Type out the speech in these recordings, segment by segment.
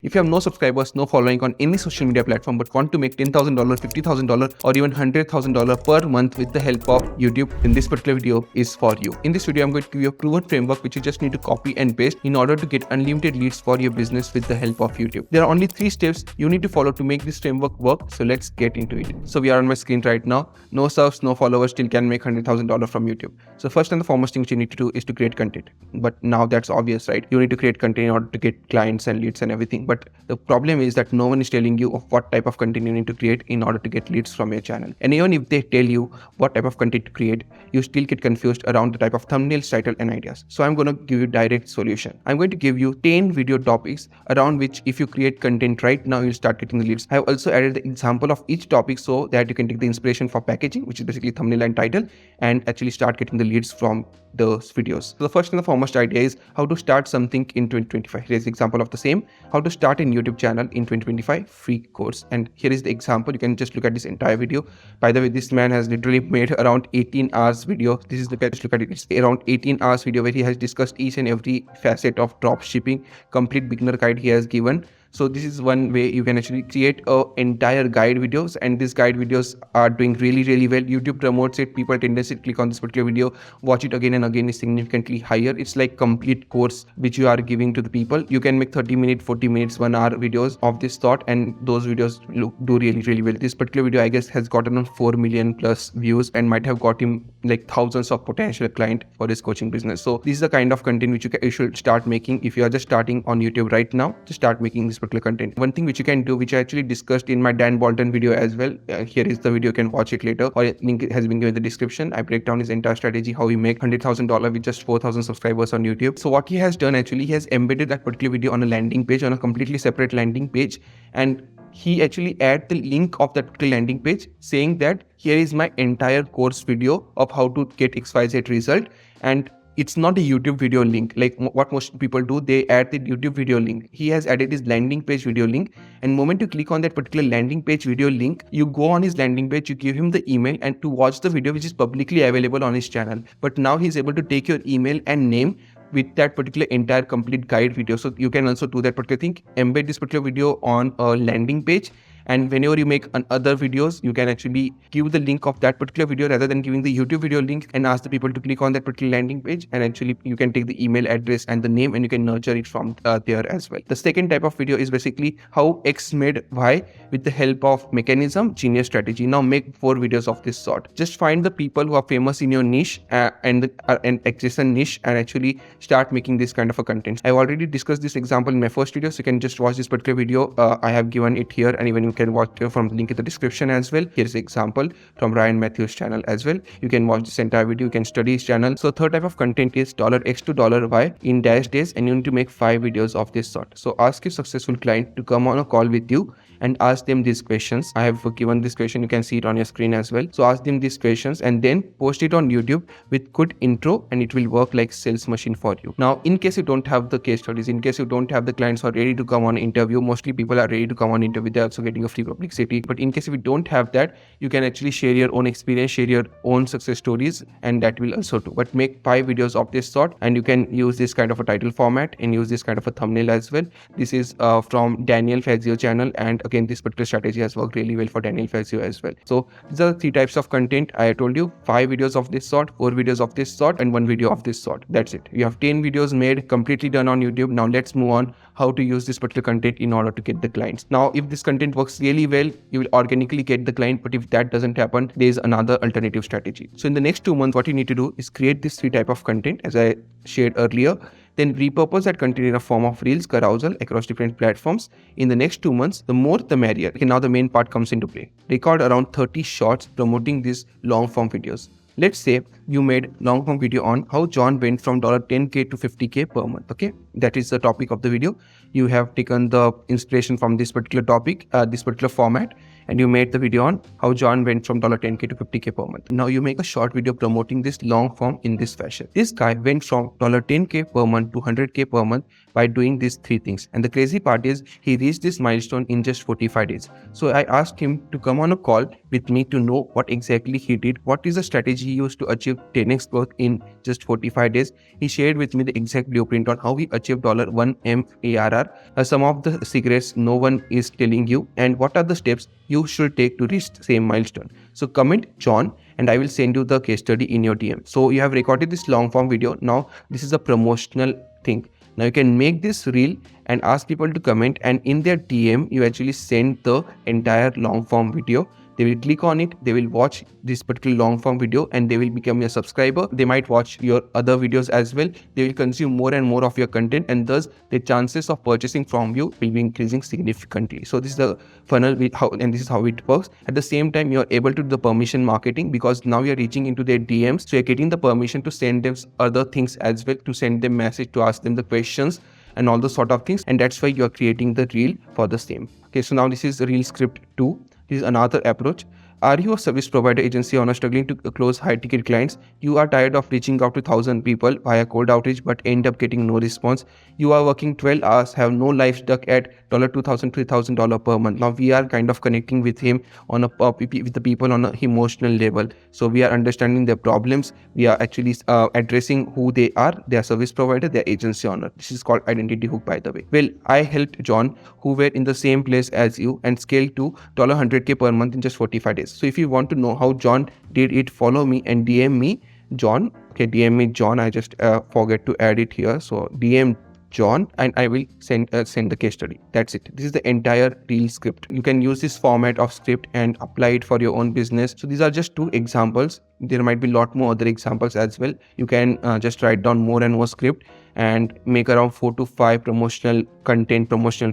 If you have no subscribers, no following on any social media platform, but want to make $10,000, $50,000 or even $100,000 per month with the help of YouTube, then this particular video is for you. In this video, I'm going to give you a proven framework which you just need to copy and paste in order to get unlimited leads for your business with the help of YouTube. There are only 3 steps you need to follow to make this framework work. So let's get into it. So we are on my screen right now. No subs, no followers, still can make $100,000 from YouTube. So first and the foremost thing you need to do is to create content. But now that's obvious, right? You need to create content in order to get clients and leads and everything. But the problem is that no one is telling you of what type of content you need to create in order to get leads from your channel. And even if they tell you what type of content to create, you still get confused around the type of thumbnails, title and ideas. So I'm going to give you direct solution. I'm going to give you 10 video topics around which if you create content right now, you'll start getting the leads. I have also added the example of each topic so that you can take the inspiration for packaging, which is basically thumbnail and title, and actually start getting the leads from those videos. So the first and the foremost idea is how to start something in 2025. Here's the example of the same. How to start a YouTube channel in 2025 free course. And here is the example. You can just look at this entire video. By the way, this man has literally made around 18 hours video. This is the just look at it. It's around 18 hours video where he has discussed each and every facet of drop shipping, complete beginner guide he has given. So this is one way you can actually create a entire guide videos, and these guide videos are doing really well. YouTube promotes it. People tendency to click on this particular video, watch it again and again is significantly higher. It's like complete course which you are giving to the people. You can make 30 minutes, 40 minutes, 1 hour videos of this sort, and those videos do really well. This particular video I guess has gotten on 4 million plus views and might have got him like thousands of potential client for his coaching business. So this is the kind of content which you should start making. If you are just starting on YouTube right now, to start making this particular content. One thing which you can do, which I actually discussed in my Dan Bolton video as well. Here is the video, you can watch it later, or link has been given in the description. I break down his entire strategy, how he make $100,000 with just 4,000 subscribers on YouTube. So what he has done actually, he has embedded that particular video on a landing page, on a completely separate landing page, and he actually add the link of that particular landing page saying that here is my entire course video of how to get XYZ result. And it's not a YouTube video link like what most people do. They add the YouTube video link. He has added his landing page video link, and moment you click on that particular landing page video link, you go on his landing page, you give him the email and to watch the video which is publicly available on his channel. But now he's able to take your email and name with that particular entire complete guide video. So you can also do that particular thing, embed this particular video on a landing page, and whenever you make other videos, you can actually give the link of that particular video rather than giving the YouTube video link and ask the people to click on that particular landing page. And actually you can take the email address and the name and you can nurture it from there as well. The second type of video is basically how X made Y with the help of mechanism, genius strategy. Now make 4 videos of this sort. Just find the people who are famous in your niche and adjacent niche and actually start making this kind of a content. I've already discussed this example in my first video, so you can just watch this particular video. I have given it here, and even you can watch it from the link in the description as well. Here's the example from Ryan Matthews channel as well. You can watch this entire video, you can study his channel. So third type of content is $X to $Y in dash days, and you need to make 5 videos of this sort. So ask your successful client to come on a call with you and ask them these questions. I have given this question, you can see it on your screen as well. So ask them these questions and then post it on YouTube with good intro, and it will work like sales machine for you. Now in case you don't have the case studies, in case you don't have the clients who are ready to come on interview, mostly people are ready to come on interview, they're also getting a free publicity. But in case if you don't have that, you can actually share your own experience, share your own success stories, and that will also do. But make 5 videos of this sort, and you can use this kind of a title format and use this kind of a thumbnail as well. This is from Daniel Fazio channel, and again this particular strategy has worked really well for Daniel Fazio as well. So these are the 3 types of content. I told you 5 videos of this sort, 4 videos of this sort, and 1 video of this sort. That's it. You have 10 videos made, completely done on YouTube. Now let's move on how to use this particular content in order to get the clients. Now if this content works really well, you will organically get the client. But if that doesn't happen, there is another alternative strategy. So in the next 2 months, what you need to do is create this 3 type of content as I shared earlier. Then repurpose that content in a form of reels, carousel across different platforms. In the next 2 months, the more the merrier. Okay, now the main part comes into play. Record around 30 shorts promoting these long form videos. Let's say you made long form video on how John went from $10K to $50K per month. Okay, that is the topic of the video. You have taken the inspiration from this particular topic, this particular format, and you made the video on how John went from $10K to $50K per month. Now you make a short video promoting this long form in this fashion. This guy went from $10K per month to $100K per month by doing these three things. And the crazy part is he reached this milestone in just 45 days. So I asked him to come on a call with me to know what exactly he did, what is the strategy he used to achieve 10x growth in just 45 days. He shared with me the exact blueprint on how he achieved $1M ARR, some of the secrets no one is telling you, and what are the steps you should take to reach the same milestone. So comment John and I will send you the case study in your DM. So you have recorded this long form video. Now this is a promotional thing. Now you can make this reel and ask people to comment, and in their DM you actually send the entire long form video. They will click on it, they will watch this particular long form video and they will become your subscriber. They might watch your other videos as well. They will consume more and more of your content, and thus the chances of purchasing from you will be increasing significantly. So this is the funnel and this is how it works. At the same time, you are able to do the permission marketing, because now you are reaching into their DMs. So you're getting the permission to send them other things as well, to send them message, to ask them the questions and all those sort of things. And that's why you are creating the reel for the same. Okay, so now this is reel script 2. This is another approach. Are you a service provider agency owner struggling to close high-ticket clients? You are tired of reaching out to 1,000 people via cold outreach but end up getting no response. You are working 12 hours, have no life, stuck at $2,000, $3,000 per month. Now we are kind of connecting with him on with the people on an emotional level. So we are understanding their problems. We are actually addressing who they are. They are service provider, they are agency owner. This is called identity hook, by the way. Well, I helped John, who were in the same place as you, and scaled to $100K per month in just 45 days. So if you want to know how John did it, follow me and DM me John. Okay, DM me John. I just forget to add it here. So DM John and I will send the case study. That's it. This is the entire reel script. You can use this format of script and apply it for your own business. So these are just 2 examples. There might be a lot more other examples as well. You can just write down more and more script and make around 4 to 5 promotional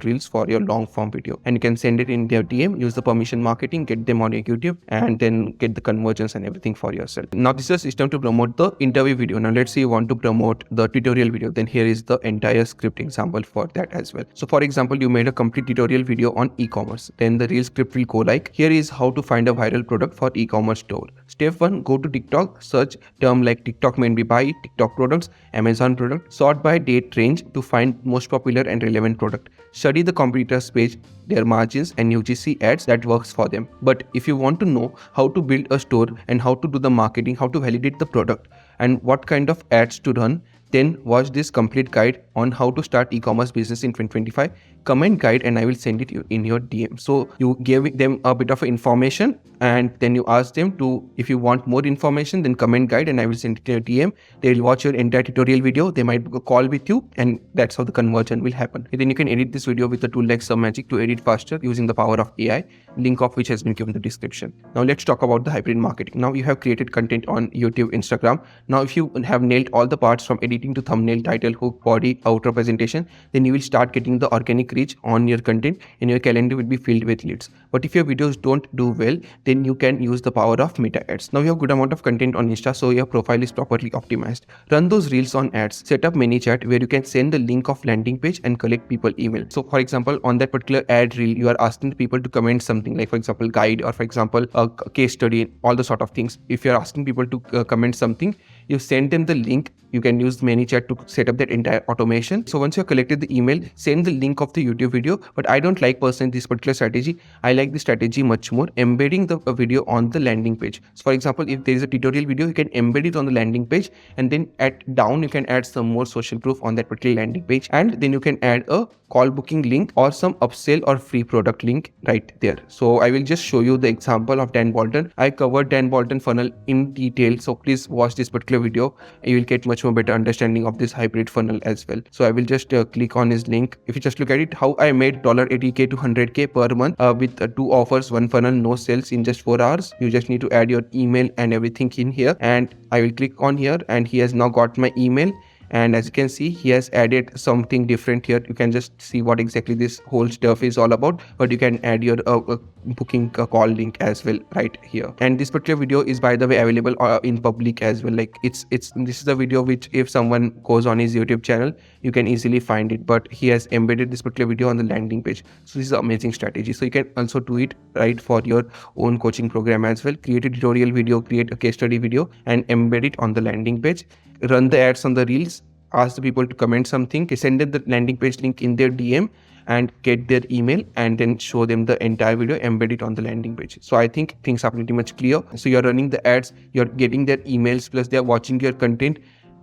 reels for your long form video, and you can send it in their DM. Use the permission marketing, get them on your YouTube, and then get the conversions and everything for yourself. Now this is a system to promote the interview video. Now let's say you want to promote the tutorial video, then here is the entire script example for that as well. So for example, you made a complete tutorial video on e-commerce, then the reel script will go like, here is how to find a viral product for e-commerce store. Step 1, go to TikTok, search term like TikTok made me buy, TikTok products, Amazon product, sort by date range to find most popular and relevant product. Study the competitors page, their margins and UGC ads that works for them. But if you want to know how to build a store and how to do the marketing, how to validate the product and what kind of ads to run, then watch this complete guide on how to start e-commerce business in 2025. Comment guide and I will send it in your DM. So you give them a bit of information and then you ask them to, if you want more information, then comment guide and I will send it to your DM. They will watch your entire tutorial video. They might book a call with you and that's how the conversion will happen. And then you can edit this video with a tool like Submagic to edit faster using the power of AI, link of which has been given in the description. Now let's talk about the hybrid marketing. Now you have created content on YouTube, Instagram. Now if you have nailed all the parts from editing to thumbnail, title, hook, body, outro, presentation, then you will start getting the organic reach on your content and your calendar will be filled with leads. But if your videos don't do well, then you can use the power of meta ads. Now you have good amount of content on Insta, so your profile is properly optimized. Run those reels on ads. Set up ManyChat where you can send the link of landing page and collect people email. So for example, on that particular ad reel, you are asking the people to comment something like, for example, guide or for example, a case study, all the sort of things. If you're asking people to comment something, you send them the link. You can use ManyChat to set up that entire automation. So once you have collected the email, send the link of the YouTube video. But I don't like personally this particular strategy. I like the strategy much more, embedding the video on the landing page. So for example, if there is a tutorial video, you can embed it on the landing page and then down you can add some more social proof on that particular landing page, and then you can add a call booking link or some upsell or free product link right there. So I will just show you the example of Dan Bolton. I covered Dan Bolton funnel in detail, so please watch this particular video. You will get much more better understanding of this hybrid funnel as well. So I will just click on his link. If you just look at it, how I made $80K to $100K per month with 2 offers, 1 funnel, no sales in just 4 hours. You just need to add your email and everything in here, and I will click on here and he has now got my email And as you can see, he has added something different here. You can just see what exactly this whole stuff is all about, but you can add your booking call link as well right here. And this particular video is, by the way, available in public as well. Like it's this is a video which if someone goes on his YouTube channel, you can easily find it, but he has embedded this particular video on the landing page. So this is an amazing strategy. So you can also do it right for your own coaching program as well. Create a tutorial video, create a case study video, and embed it on the landing page. Run the ads on the reels, ask the people to comment something, send them the landing page link in their DM, and get their email, and then show them the entire video, embed it on the landing page. So I think things are pretty much clear. So you're running the ads, you're getting their emails, plus they're watching your content.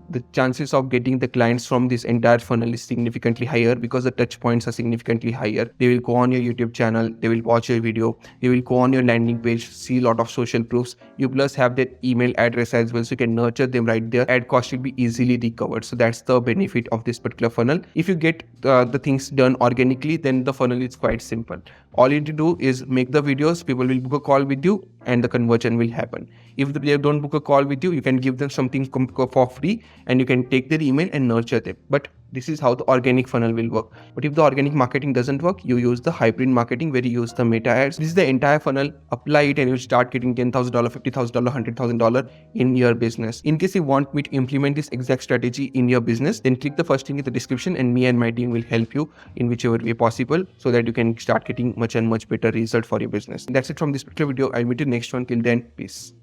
The chances of getting the clients from this entire funnel is significantly higher because the touch points are significantly higher. They will go on your YouTube channel, they will watch your video, they will go on your landing page, see a lot of social proofs. You plus have their email address as well, so you can nurture them right there. Ad cost will be easily recovered. So that's the benefit of this particular funnel. If you get the things done organically, then the funnel is quite simple. All you need to do is make the videos, people will book a call with you, and the conversion will happen. If they don't book a call with you, you can give them something for free, and you can take their email and nurture them. But this is how the organic funnel will work. But if the organic marketing doesn't work, you use the hybrid marketing where you use the meta ads. This is the entire funnel. Apply it and you start getting $10,000, $50,000, $100,000 in your business. In case you want me to implement this exact strategy in your business, then click the first link in the description, and me and my team will help you in whichever way possible, so that you can start getting much better result for your business. That's it from this particular video. I'll meet you next one. Till then, peace.